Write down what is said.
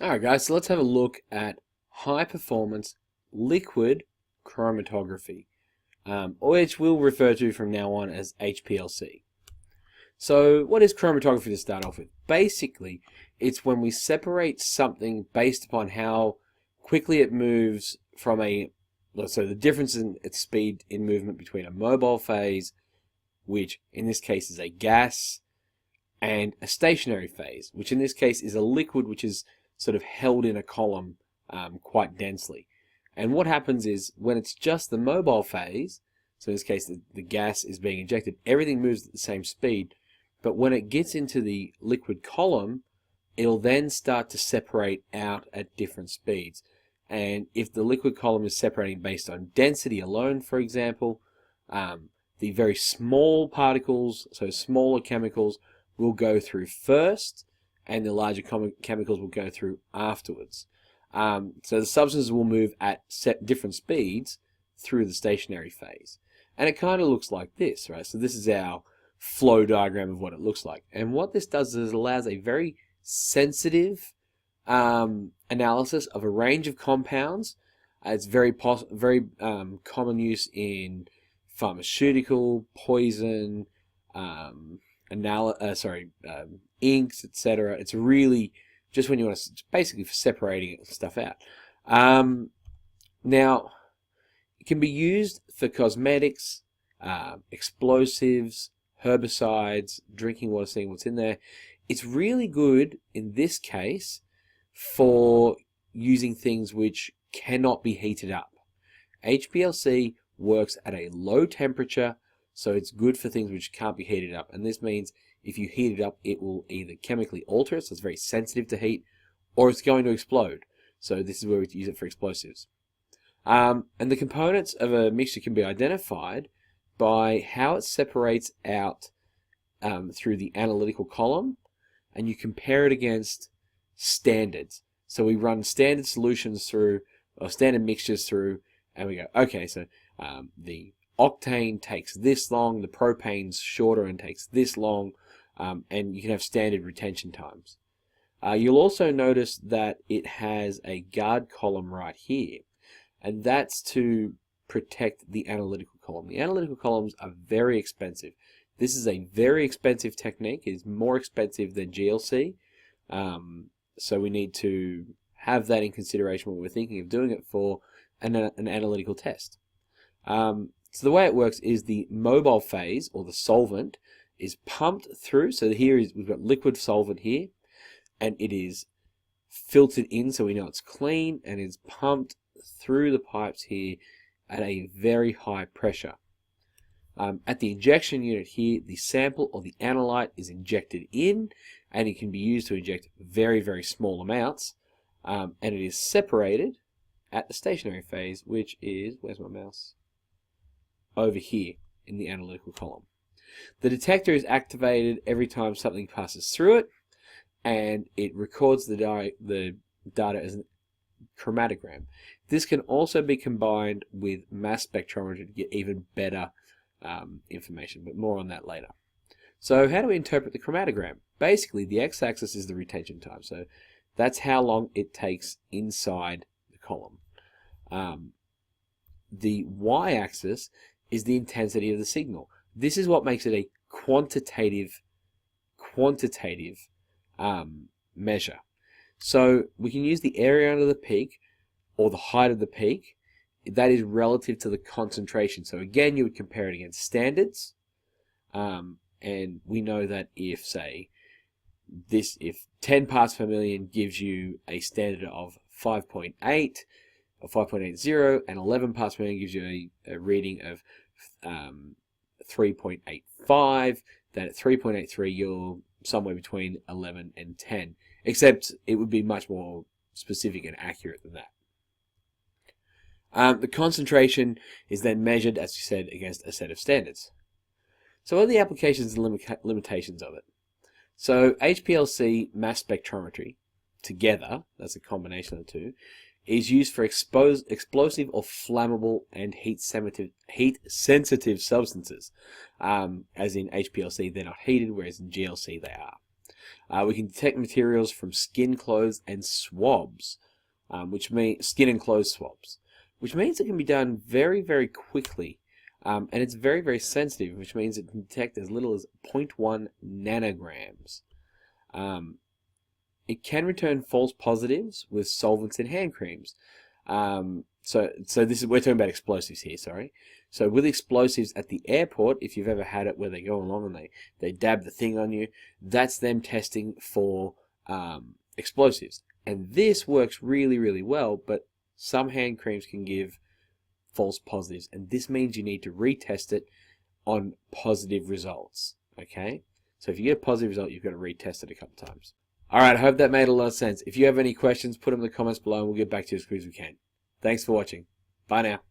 Alright guys, so let's have a look at high performance liquid chromatography, which we'll refer to from now on as HPLC. So what is chromatography to start off with? Basically, it's when we separate something based upon how quickly it moves from so the difference in its speed in movement between a mobile phase, which in this case is a gas, and a stationary phase, which in this case is a liquid which is sort of held in a column quite densely. And what happens is when it's just the mobile phase, so in this case the gas is being injected, everything moves at the same speed, but when it gets into the liquid column, it'll then start to separate out at different speeds. And if the liquid column is separating based on density alone, for example, the very small particles, so smaller chemicals, will go through first, and the larger chemicals will go through afterwards. So the substances will move at different speeds through the stationary phase. And it kind of looks like this, right? So this is our flow diagram of what it looks like. And what this does is it allows a very sensitive analysis of a range of compounds. It's very common use in pharmaceutical, poison, inks, etc. It's really just when you want to, it's basically for separating stuff out. Now, it can be used for cosmetics, explosives, herbicides, drinking water, seeing what's in there. It's really good in this case for using things which cannot be heated up. HPLC works at a low temperature, so it's good for things which can't be heated up. And this means if you heat it up, it will either chemically alter it, so it's very sensitive to heat, or it's going to explode. So this is where we use it for explosives. And the components of a mixture can be identified by how it separates out through the analytical column, and you compare it against standards. So we run standard solutions through, or standard mixtures through, and we go, okay, so the octane takes this long, the propane's shorter and takes this long, and you can have standard retention times. You'll also notice that it has a guard column right here, and that's to protect the analytical column. The analytical columns are very expensive. This is a very expensive technique. It is more expensive than GLC, so we need to have that in consideration when we're thinking of doing it for an analytical test. So the way it works is the mobile phase, or the solvent, is pumped through. So we've got liquid solvent here, and it is filtered in so we know it's clean, and it's pumped through the pipes here at a very high pressure. At the injection unit here, the sample or the analyte is injected in, and it can be used to inject very, very small amounts, and it is separated at the stationary phase, which is, where's my mouse? Over here in the analytical column. The detector is activated every time something passes through it, and it records the data as a chromatogram. This can also be combined with mass spectrometry to get even better information, but more on that later. So how do we interpret the chromatogram? Basically, the x-axis is the retention time, so that's how long it takes inside the column. The y-axis is the intensity of the signal. This is what makes it a quantitative measure. So we can use the area under the peak or the height of the peak. That is relative to the concentration. So again, you would compare it against standards. And we know that if, say, if 10 parts per million gives you a standard of 5.8 or 5.80, and 11 parts per million gives you a reading of 3.85, then at 3.83 you're somewhere between 11 and 10, except it would be much more specific and accurate than that. The concentration is then measured, as you said, against a set of standards. So what are the applications and limitations of it? So HPLC mass spectrometry together, that's a combination of the two, is used for explosive or flammable and heat-sensitive substances. As in HPLC, they're not heated, whereas in GLC they are. We can detect materials from skin, clothes, and swabs, which means skin and clothes swabs, which means it can be done very, very quickly. And it's very, very sensitive, which means it can detect as little as 0.1 nanograms. It can return false positives with solvents in hand creams. So this is, we're talking about explosives here, sorry. So with explosives at the airport, if you've ever had it where they go along and they dab the thing on you, that's them testing for explosives. And this works really, really well, but some hand creams can give false positives, and this means you need to retest it on positive results, okay? So if you get a positive result, you've got to retest it a couple times. All right, I hope that made a lot of sense. If you have any questions, put them in the comments below and we'll get back to you as quick as we can. Thanks for watching. Bye now.